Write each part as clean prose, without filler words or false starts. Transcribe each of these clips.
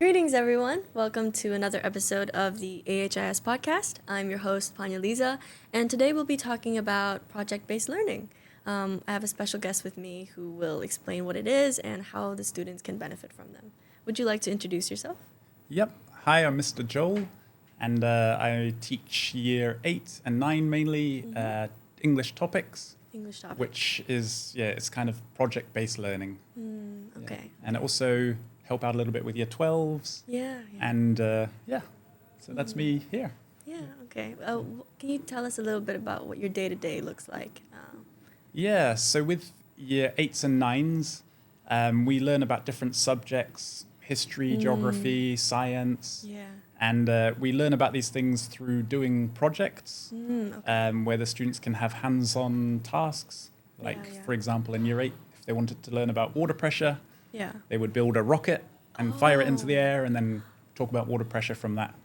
Greetings, everyone. Welcome to another episode of the AHIS podcast. I'm your host, Panya Liza, and today we'll be talking about project-based learning. I have a special guest with me who will explain what it is and how the students can benefit from them. Would you like to introduce yourself? Yep. Hi, I'm Mr. Joel, and I teach year 8 and 9 mainly English topics. English topic. Which is, it's kind of project-based learning. Okay. Yeah. And also help out a little bit with year 12s. Yeah. And so that's me here. Yeah, okay. Can you tell us a little bit about what your day-to-day looks like? Yeah, so with year 8s and 9s, we learn about different subjects, history, geography, science. Yeah. And we learn about these things through doing projects Okay. where the students can have hands-on tasks. For example, in year 8, if they wanted to learn about water pressure, they would build a rocket and fire it into the air and then talk about water pressure from that.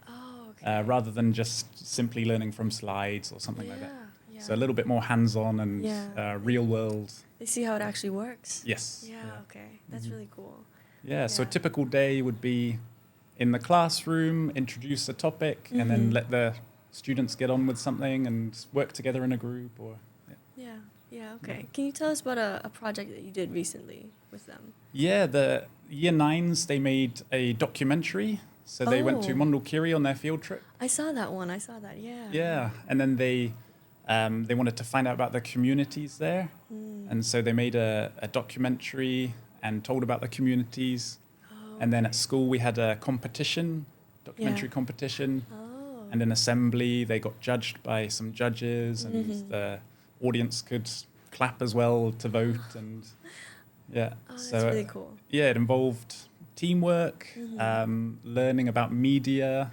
Okay. Rather than just simply learning from slides or something like that. Yeah. So a little bit more hands-on and real world. They see how it actually works. Yes. Yeah, okay. That's really cool. Yeah, so a typical day would be in the classroom, introduce a topic, and then let the students get on with something and work together in a group. Yeah, okay. Can you tell us about a project that you did recently with them? Yeah, the year 9s, they made a documentary. So they went to Mondulkiri on their field trip. I saw that one. Yeah. Yeah, and then they wanted to find out about the communities there. And so they made a documentary and told about the communities. And then at school we had a competition, documentary competition. And in assembly they got judged by some judges and the audience could clap as well to vote. And That's really cool. Yeah, it involved teamwork, learning about media,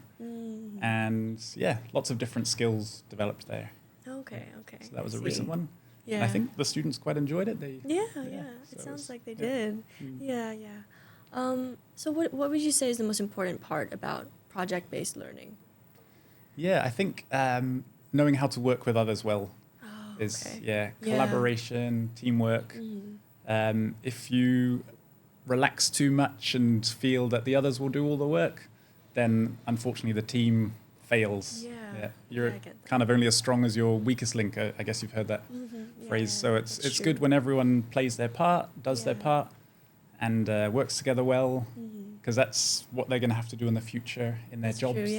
and lots of different skills developed there. Okay. So that was a recent one. Yeah. I think the students quite enjoyed it. It sounds like they did. Yeah. So what would you say is the most important part about project-based learning? Yeah, I think knowing how to work with others well is collaboration, teamwork. If you relax too much and feel that the others will do all the work, then unfortunately the team fails. You're kind of only as strong as your weakest link. I guess you've heard that phrase. So it's good when everyone plays their part, does their part, and works together well, because that's what they're going to have to do in the future in their jobs.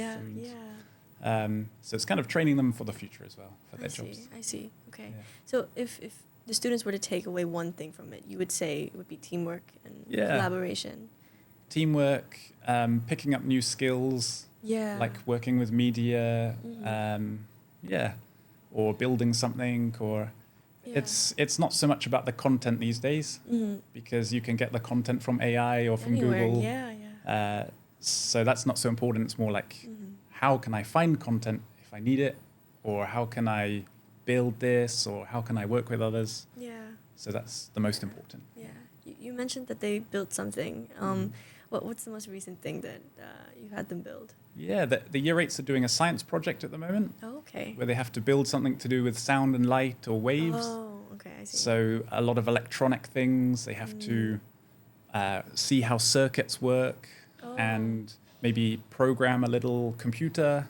So it's kind of training them for the future as well, for their jobs. I see. Okay. Yeah. So if the students were to take away one thing from it, you would say it would be teamwork and collaboration. Teamwork, picking up new skills, like working with media, or building something, or it's not so much about the content these days, because you can get the content from AI or from Google. So that's not so important. It's more like, how can I find content if I need it, or how can I build this, or how can I work with others? So that's the most important. You mentioned that they built something. What's the most recent thing that you had them build? Yeah, the year 8s are doing a science project at the moment. Okay. Where they have to build something to do with sound and light or waves. Okay, I see. So a lot of electronic things. They have to see how circuits work and maybe program a little computer.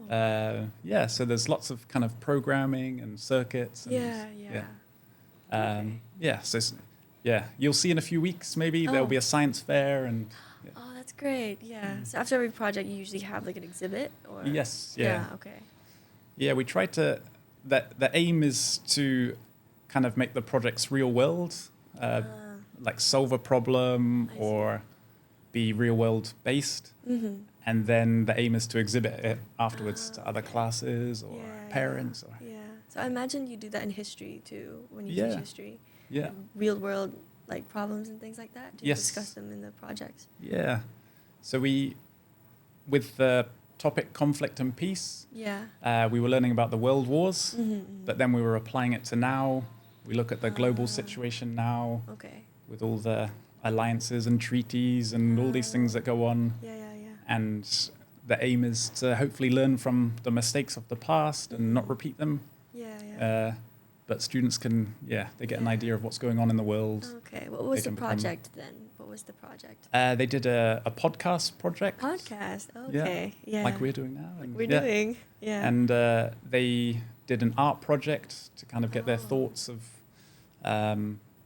So there's lots of kind of programming and circuits. And, you'll see in a few weeks maybe there'll be a science fair and. Oh, that's great. Yeah. So after every project, you usually have like an exhibit, or. Yes. Yeah. Okay. Yeah, we try to. The aim is to kind of make the projects real world, like solve a problem or be real world based. And then the aim is to exhibit it afterwards to other classes or parents. So I imagine you do that in history too, when you teach history. Yeah. Real world like problems and things like that. Do you discuss them in the projects? Yeah. So with the topic conflict and peace, we were learning about the world wars, but then we were applying it to now. We look at the global situation now with all the alliances and treaties and all these things that go on. And the aim is to hopefully learn from the mistakes of the past and not repeat them. but students can, they get an idea of what's going on in the world. Okay. What was the project then? What was the project? They did a podcast project. Podcast. Okay. Yeah. Like we're doing now. Like we're doing. Yeah. And they did an art project to kind of get their thoughts of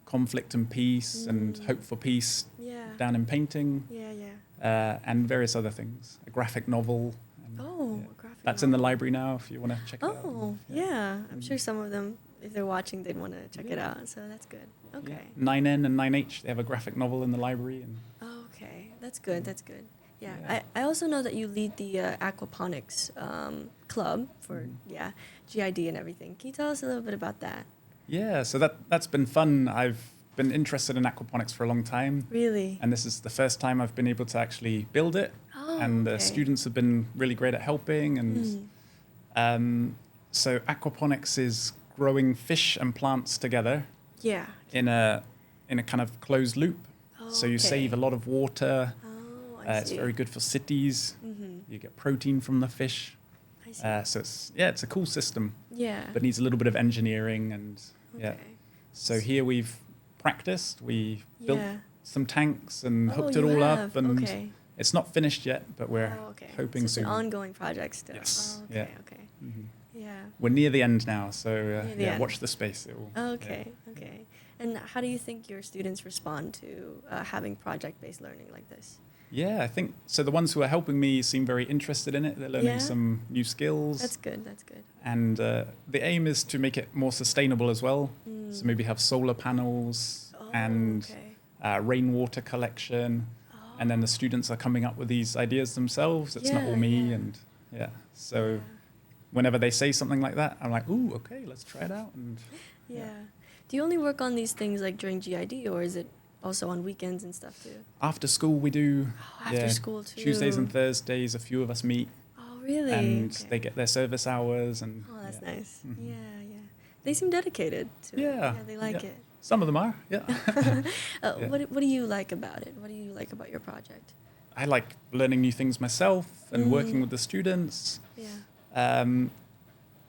conflict and peace and hope for peace down in painting. And various other things. A graphic novel. And, a graphic that's novel. in the library now if you want to check it out. Oh, yeah. I'm sure some of them, if they're watching, they'd want to check it out. So that's good. Okay. 9N and 9H, they have a graphic novel in the library. And okay. That's good. That's good. Yeah. I also know that you lead the Aquaponics club for, GID and everything. Can you tell us a little bit about that? Yeah, so that's been fun. I've been interested in aquaponics for a long time. Really? And this is the first time I've been able to actually build it. And the students have been really great at helping. And so aquaponics is growing fish and plants together. Yeah. In a kind of closed loop. So you save a lot of water. It's very good for cities. You get protein from the fish. I see. So it's a cool system. Yeah. But needs a little bit of engineering and So here we've practiced. We built some tanks and hooked it all up, and it's not finished yet, but we're hoping so soon. It's an ongoing project still. Yes. Okay. Mm-hmm. Yeah. We're near the end now, so watch the space. Okay. And how do you think your students respond to having project-based learning like this? Yeah, I think so. The ones who are helping me seem very interested in it. They're learning some new skills. That's good. And the aim is to make it more sustainable as well. So maybe have solar panels and rainwater collection. And then the students are coming up with these ideas themselves. It's not all me. And so whenever they say something like that, I'm like, ooh, okay, let's try it out. And Do you only work on these things like during GID, or is it also on weekends and stuff too? After school we do. After school too. Tuesdays and Thursdays, a few of us meet. Oh, really? And they get their service hours. And that's nice. Mm-hmm. Yeah. They seem dedicated to it. Yeah, they like it. Some of them are, What do you like about it? What do you like about your project? I like learning new things myself and working with the students.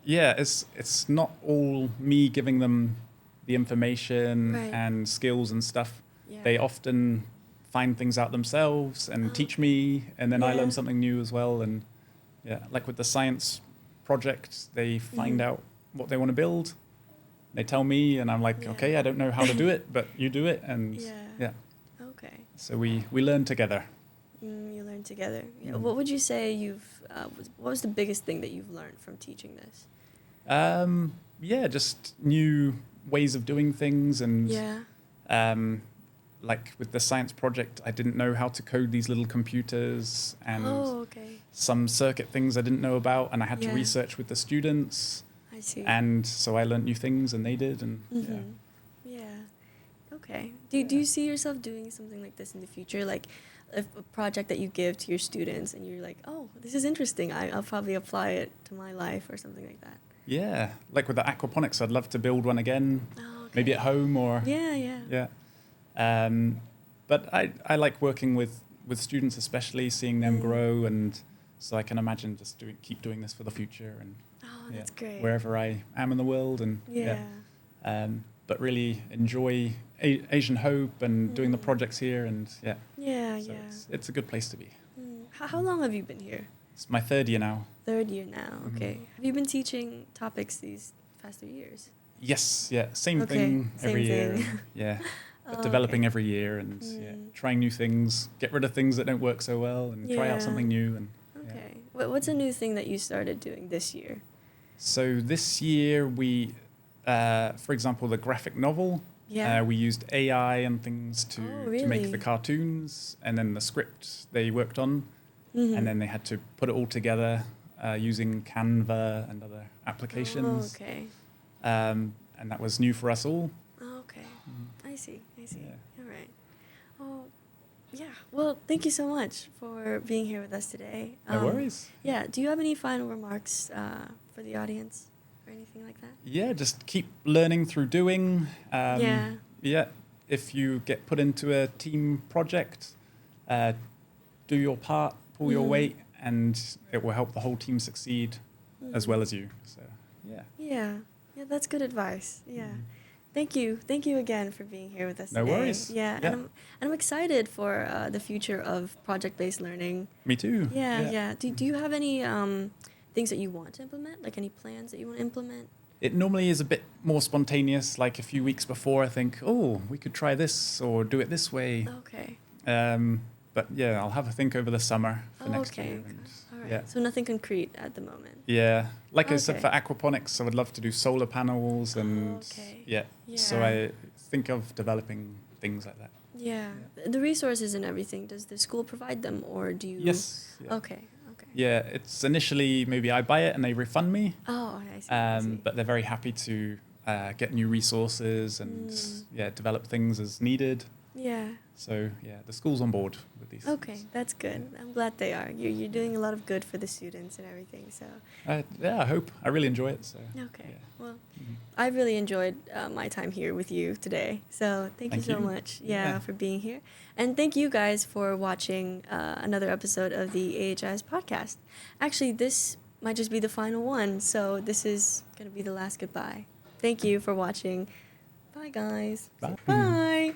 It's not all me giving them the information and skills and stuff. They often find things out themselves and teach me, and then I learn something new as well. And like with the science project, they find out what they want to build. They tell me, and I'm like, okay, I don't know how to do it, but you do it, and Okay. So we learn together. You learn together. Yeah. What would you say what was the biggest thing that you've learned from teaching this? Just new ways of doing things, and like with the science project, I didn't know how to code these little computers, and some circuit things I didn't know about, and I had to research with the students. I see. And so I learned new things, and they did, and Okay. Do you see yourself doing something like this in the future, like a project that you give to your students, and you're like, oh, this is interesting. I'll probably apply it to my life or something like that. Yeah, like with the aquaponics, I'd love to build one again, maybe at home or but I like working with students, especially seeing them grow, and so I can imagine just keep doing this for the future, and that's great. Wherever I am in the world, and but really enjoy Asian Hope and doing the projects here, and it's a good place to be. How long have you been here? It's my third year now. Third year now, okay. Have you been teaching topics these past 3 years? Yes, same thing every year. But developing every year, and trying new things, get rid of things that don't work so well, and try out something new. And what's a new thing that you started doing this year? So this year we, for example, the graphic novel. We used AI and things to make the cartoons, and then the script they worked on, and then they had to put it all together using Canva and other applications. And that was new for us all. I see. All right. Oh, well, thank you so much for being here with us today. No worries. Do you have any final remarks for the audience or anything like that? Just keep learning through doing. If you get put into a team project, do your part, pull your weight, and it will help the whole team succeed as well as you. So, Yeah, that's good advice. Yeah. Thank you. Thank you again for being here with us No today. worries. Yeah, and I'm excited for the future of project-based learning. Me too. Yeah. Do you have any things that you want to implement? Like any plans that you want to implement? It normally is a bit more spontaneous, like a few weeks before I think, oh, we could try this or do it this way. Okay. But yeah, I'll have a think over the summer for next year. And, All right. yeah. So nothing concrete at the moment. Yeah, like I said, Okay. for aquaponics, I would love to do solar panels and Yeah. So I think of developing things like that. Yeah. The resources and everything, does the school provide them or do you? Yes. Yeah. Okay. Yeah, it's initially maybe I buy it and they refund me. Oh, I see. But they're very happy to get new resources and develop things as needed. Yeah. So yeah, the school's on board with these. Okay, that's good. I'm glad they are. You're doing a lot of good for the students and everything. So. Yeah, I hope. I really enjoy it. So. Okay. Yeah. Well, I really enjoyed my time here with you today. So thank you so much. For being here, and thank you guys for watching another episode of the AHIS podcast. Actually, this might just be the final one. So this is gonna be the last goodbye. Thank you for watching. Bye, guys. Bye. Bye.